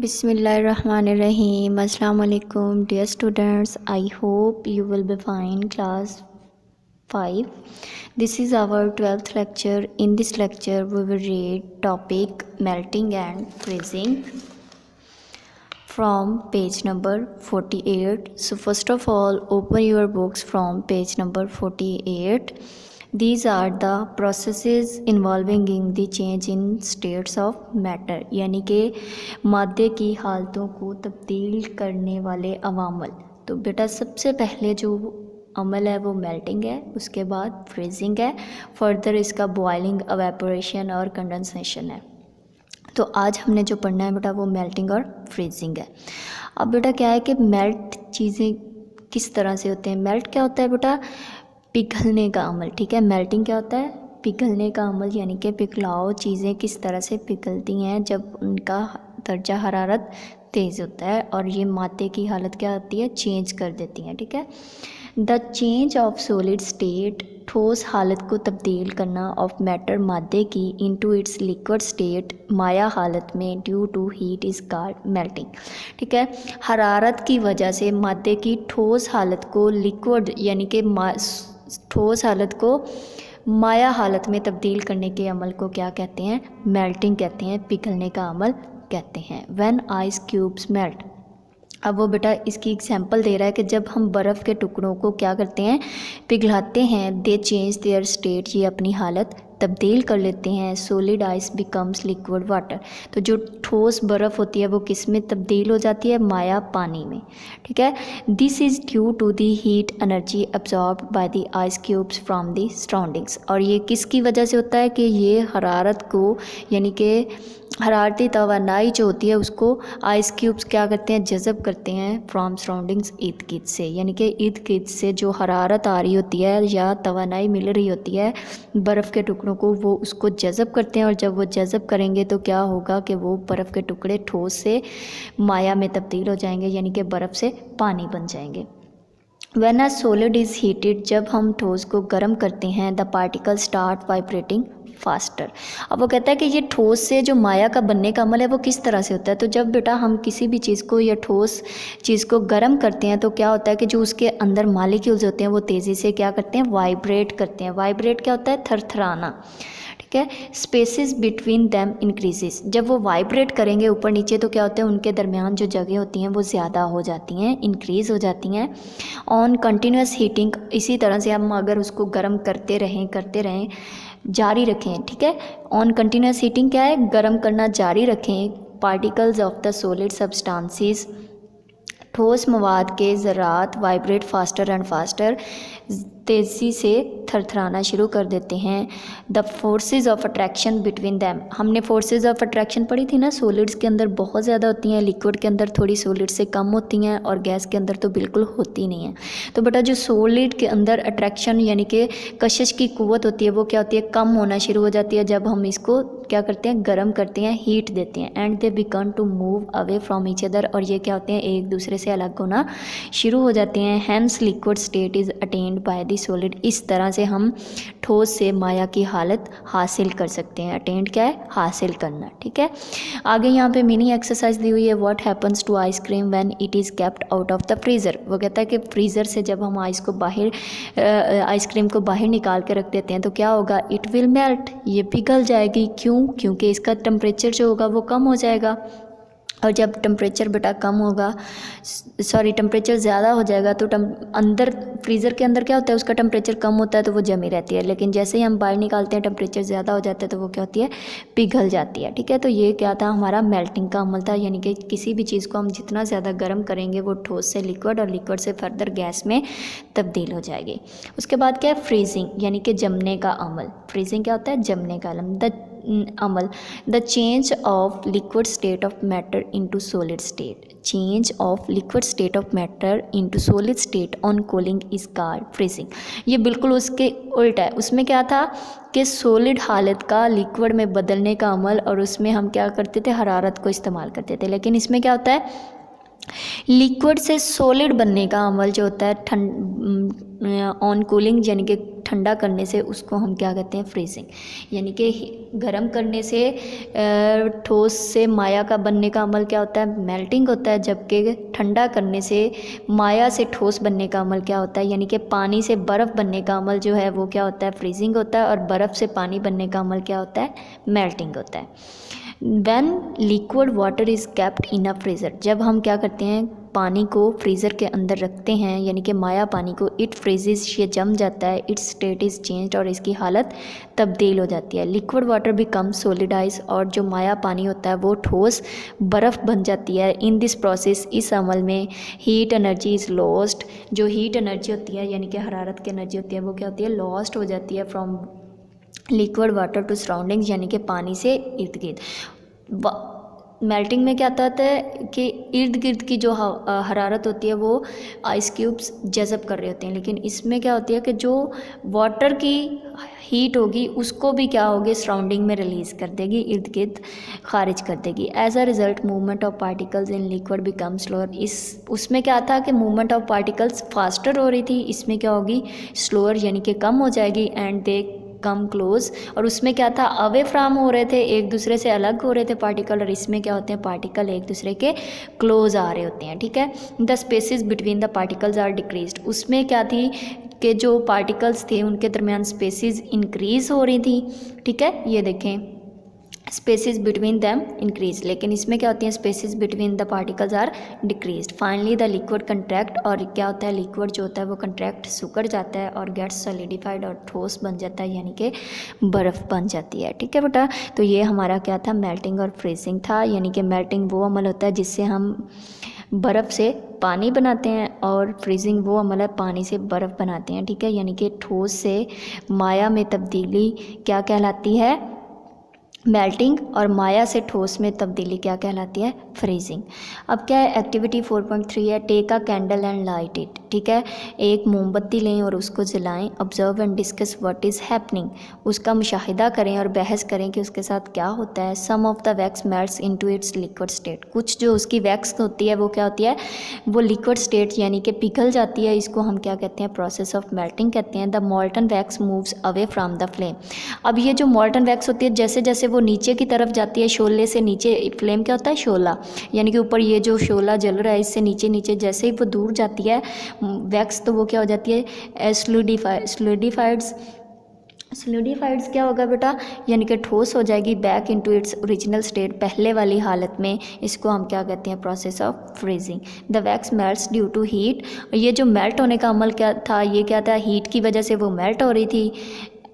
Bismillahirrahmanirrahim. Assalamu alaikum, dear students. I hope you will be fine. Class 5. This is our 12th lecture. In this lecture, we will read topic melting and freezing from page number 48. So first of all, open your books from page number 48. These are the processes involving in the change in states of matter, यानी कि मादे की हालतों को तब्दील करने वाले अवामल। तो बेटा सबसे पहले जो अमल है वो मेल्टिंग है, उसके बाद फ्रीजिंग है, फर्दर इसका बॉइलिंग, एवेपोरेशन और कंडेंसेशन है। तो आज हमने जो पढ़ना है बेटा वो मेल्टिंग और फ्रीजिंग है। अब बेटा क्या है कि मेल्ट चीज़ें किस तरह से होते हैं। मेल्ट क्या होता है बेटा, पिघलने का अमल। ठीक है, मेल्टिंग क्या होता है, पिघलने का अमल, यानी कि पिघलाओ चीज़ें किस तरह से पिघलती हैं जब उनका दर्जा हरारत तेज़ होता है और ये मादे की हालत क्या होती है, चेंज कर देती हैं। ठीक है, the change of solid state, ठोस हालत को तब्दील करना, ऑफ मैटर मादे की, इनटू इट्स लिक्विड स्टेट माया हालत में, due to heat is called melting. ठीक है, हरारत की वजह से मादे की ठोस हालत को लिक्विड यानी कि ठोस हालत को माया हालत में तब्दील करने के अमल को क्या कहते हैं, मेल्टिंग कहते हैं, पिघलने का अमल कहते हैं। व्हेन आइस क्यूब्स मेल्ट, अब वो बेटा इसकी एग्जांपल दे रहा है कि जब हम बर्फ़ के टुकड़ों को क्या करते हैं, पिघलाते हैं, दे चेंज देयर स्टेट, ये अपनी हालत तब्दील कर लेते हैं। Solid ice becomes liquid water, तो जो ठोस बर्फ़ होती है वो किस में तब्दील हो जाती है, माया पानी में। ठीक है, this is due to the heat energy absorbed by the ice cubes from the surroundings, और ये किसकी वजह से होता है कि ये हरारत को यानी कि हरारती तवानाई जो होती है उसको आइस क्यूब्स क्या करते हैं, जज़ब करते हैं फ्रॉम सराउंडिंग्स, इर्द गिर्द से, यानी कि इर्द गिर्द से जो हरारत आ रही होती है या तवानाई मिल रही होती है बर्फ़ के टुकड़ों को, वो उसको जज़ब करते हैं, और जब वो जज़ब करेंगे तो क्या होगा कि वो बर्फ़ के टुकड़े ठोस से माया में तब्दील हो जाएंगे, यानी कि बर्फ़ से पानी बन जाएंगे। When a solid is heated, जब हम ठोस को गर्म करते हैं, the particle start vibrating faster. अब वो कहता है कि ये ठोस से जो माया का बनने का अमल है वो किस तरह से होता है। तो जब बेटा हम किसी भी चीज़ को या ठोस चीज़ को गर्म करते हैं तो क्या होता है कि जो उसके अंदर मालिक्यूल्स होते हैं वो तेज़ी से क्या करते हैं, वाइब्रेट करते हैं। वाइब्रेट क्या होता है, थरथराना। ठीक है, स्पेसिस बिटवीन दैम इंक्रीजेस, जब वो वाइब्रेट करेंगे ऊपर नीचे तो क्या होता है, उनके दरमियान जो जगह होती हैं वो ज़्यादा हो जाती हैं, इंक्रीज़ हो जाती हैं। ऑन कंटिन्यूस हीटिंग, इसी तरह से हम अगर उसको गर्म करते रहें जारी रखें। ठीक है, ऑन कंटिन्यूस हीटिंग क्या है, गर्म करना जारी रखें। Particles of the solid substances, ठोस मवाद के ज़रात वाइब्रेट फास्टर एंड फास्टर, तेज़ी से थरथराना शुरू कर देते हैं। The forces of attraction between them, हमने फोर्सेस ऑफ अट्रैक्शन पढ़ी थी ना, सॉलिड्स के अंदर बहुत ज़्यादा होती हैं, लिक्विड के अंदर थोड़ी सॉलिड से कम होती हैं और गैस के अंदर तो बिल्कुल होती नहीं है। तो बेटा जो सॉलिड के अंदर अट्रैक्शन यानी कि कशिश की क़ुव्वत होती है वो क्या होती है, कम होना शुरू हो जाती है जब हम इसको क्या करते हैं, गर्म करते हैं, हीट देते हैं। And they begin to move away from each other, और ये क्या होते हैं, एक दूसरे से अलग होना शुरू हो जाते हैं। Hence liquid state is attained by the solid, इस तरह से हम ठोस से माया की हालत हासिल कर सकते हैं। अटेंड क्या है, हासिल करना। ठीक है, आगे यहाँ पे मिनी एक्सरसाइज दी हुई है, what happens to ice cream when it is kept out of the freezer. वो कहता है कि फ्रीज़र से जब हम आइसक्रीम को बाहर निकाल के रख देते हैं तो क्या होगा, इट विल मेल्ट, ये पिघल जाएगी। क्यों, क्योंकि इसका टेम्परेचर जो होगा वो कम हो जाएगा, और जब टेम्परेचर बेटा कम होगा, टेम्परेचर ज़्यादा हो जाएगा तो अंदर फ्रीज़र के अंदर क्या होता है, उसका टेम्परेचर कम होता है तो वो जमी रहती है, लेकिन जैसे ही हम बाहर निकालते हैं टेम्परेचर ज़्यादा हो जाता है तो वो क्या होती है, पिघल जाती है। ठीक है, तो ये क्या था, हमारा मेल्टिंग का अमल था, यानी कि किसी भी चीज़ को हम जितना ज़्यादा गर्म करेंगे वो ठोस से लिक्विड और लिक्विड से फर्दर गैस में तब्दील हो जाएगी। उसके बाद क्या है, फ्रीजिंग, यानी कि जमने का अमल। फ्रीजिंग क्या होता है, जमने का अमल। The change of liquid state of matter into solid state, change of liquid state of matter into solid state on cooling is called freezing. ये बिल्कुल उसके उल्टा है, उसमें क्या था कि सॉलिड हालत का लिक्विड में बदलने का अमल, और उसमें हम क्या करते थे, हरारत को इस्तेमाल करते थे, लेकिन इसमें क्या होता है, लिक्विड से सॉलिड बनने का अमल जो होता है ऑन कूलिंग यानी कि ठंडा करने से, उसको हम क्या कहते हैं, फ्रीजिंग। यानी कि गर्म करने से ठोस से माया का बनने का अमल क्या होता है, मेल्टिंग होता है, जबकि ठंडा करने से माया से ठोस बनने का अमल क्या होता है, यानी कि पानी से बर्फ़ बनने का अमल जो है वो क्या होता है, फ्रीजिंग होता है, और बर्फ़ से पानी बनने का अमल क्या होता है, मेल्टिंग होता है। When liquid water is kept in a freezer, जब हम क्या करते हैं, पानी को फ्रीज़र के अंदर रखते हैं, यानी कि माया पानी को, इट फ्रीजेज, ये जम जाता है, इट्स स्टेट इज़ चेंज्ड, और इसकी हालत तब्दील हो जाती है। लिक्विड वाटर बिकम सोलिडाइज, और जो माया पानी होता है वो ठोस बर्फ़ बन जाती है। इन दिस प्रोसेस, इस अमल में हीट एनर्जी इज़ लॉस्ट, जो हीट एनर्जी होती है यानी कि हरारत की एनर्जी होती है वो क्या होती है, लॉस्ट हो जाती है from liquid water to surroundings, यानी कि पानी से इर्द गिर्द। मेल्टिंग में क्या होता है कि इर्द गिर्द की जो हरारत होती है वो आइस क्यूब्स जज़ब कर रहे होते हैं, लेकिन इसमें क्या होती है कि जो वाटर की हीट होगी उसको भी क्या होगी, सराउंडिंग में रिलीज़ कर देगी, इर्द गिर्द खारिज कर देगी। As a result movement of particles in liquid become slower. उसमें क्या था कि मूवमेंट ऑफ पार्टिकल्स फास्टर हो रही थी, इसमें क्या होगी, स्लोअर यानी कि कम हो जाएगी। एंड दे कम क्लोज, और उसमें क्या था, अवे फ्राम हो रहे थे, एक दूसरे से अलग हो रहे थे पार्टिकल, और इसमें क्या होते हैं, पार्टिकल एक दूसरे के क्लोज आ रहे होते हैं। ठीक है, the spaces between the particles are decreased, उसमें क्या थी कि जो पार्टिकल्स थे उनके दरमियान स्पेसेस इंक्रीज़ हो रही थी। ठीक है, ये देखें, स्पेसेस बिटवीन दैम इंक्रीज, लेकिन इसमें क्या होती है, spaces between the particles are decreased. Finally the liquid contract, और क्या होता है, लिक्विड जो होता है वो कंट्रैक्ट सुकड़ जाता है और गेट्स सॉलिडिफाइड, और ठोस बन जाता है, यानी कि बर्फ़ बन जाती है। ठीक है बेटा, तो ये हमारा क्या था, मेल्टिंग और फ्रीजिंग था। यानी कि मेल्टिंग वो अमल होता है जिससे हम बर्फ़ से पानी बनाते हैं, और फ्रीजिंग वो अमल है पानी से बर्फ़ बनाते हैं। ठीक है, यानी कि ठोस से माया में तब्दीली क्या कहलाती है, मेल्टिंग, और माया से ठोस में तब्दीली क्या कहलाती है, फ्रीजिंग। अब क्या है, एक्टिविटी 4.3 है, take a candle and light it. ठीक है, एक मोमबत्ती लें और उसको जलाएं। Observe and discuss what is happening, उसका मुशाहिदा करें और बहस करें कि उसके साथ क्या होता है। Some of the wax melts into its liquid state, कुछ जो उसकी वैक्स होती है वो क्या होती है, वो लिक्विड स्टेट यानी कि पिघल जाती है, इसको हम क्या कहते हैं, प्रोसेस ऑफ मेल्टिंग कहते हैं। The molten wax moves away from the flame, अब ये जो मोल्टन वैक्स होती है जैसे जैसे वो नीचे की तरफ जाती है, शोले से नीचे, फ्लेम क्या होता है, शोला, यानी कि ऊपर ये जो शोला जल रहा है इससे नीचे नीचे जैसे ही वो दूर जाती है वैक्स, तो वो क्या हो जाती है, सोलिडिफाइड्स क्या होगा बेटा, यानी कि ठोस हो जाएगी, back into its original state, पहले वाली हालत में। इसको हम क्या कहते हैं, process of freezing. The wax melts due to heat, ये जो मेल्ट होने का अमल क्या था, ये क्या था, हीट की वजह से वो मेल्ट हो रही थी,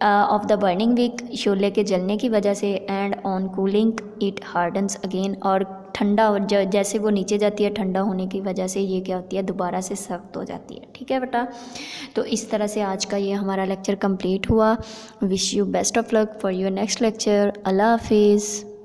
ऑफ द बर्निंग विक, शोले के जलने की वजह से। And on cooling it hardens again, और ठंडा जैसे वो नीचे जाती है, ठंडा होने की वजह से ये क्या होती है, दोबारा से सख्त हो जाती है। ठीक है बेटा, तो इस तरह से आज का ये हमारा लेक्चर कंप्लीट हुआ। Wish you best of luck for your next lecture. अल्लाह हाफिज़।